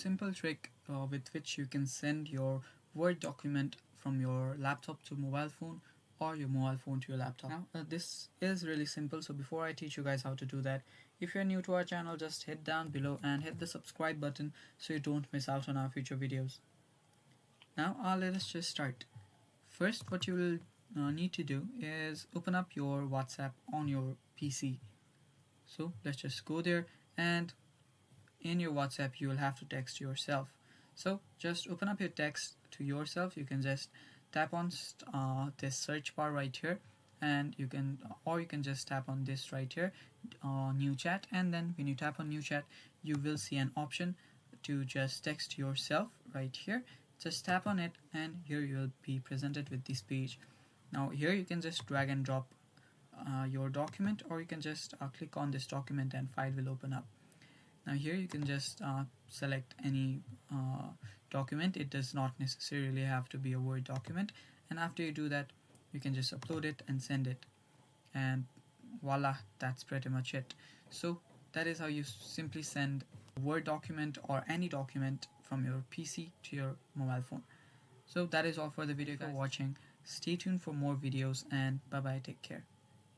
Simple trick with which you can send your Word document from your laptop to mobile phone or your mobile phone to your laptop. Now this is really simple, so before I teach you guys how to do that, if you're new to our channel, just hit down below and hit the subscribe button so you don't miss out on our future videos. Now let us just start. First, what you will need to do is open up your WhatsApp on your PC. So let's just go there, and in your WhatsApp you will have to text yourself. So just open up your text to yourself. You can just tap on this search bar right here, and you can just tap on this right here, new chat, and then when you tap on new chat you will see an option to just text yourself right here. Just tap on it and here you will be presented with this page. Now here you can just drag and drop your document, or you can just click on this document and file will open up. Now here you can just select any document. It does not necessarily have to be a Word document, and after you do that you can just upload it and send it, and voila, that's pretty much it. So that is how you simply send a Word document or any document from your PC to your mobile phone. So that is all for the video, guys. For watching. Stay tuned for more videos, and bye bye, take care.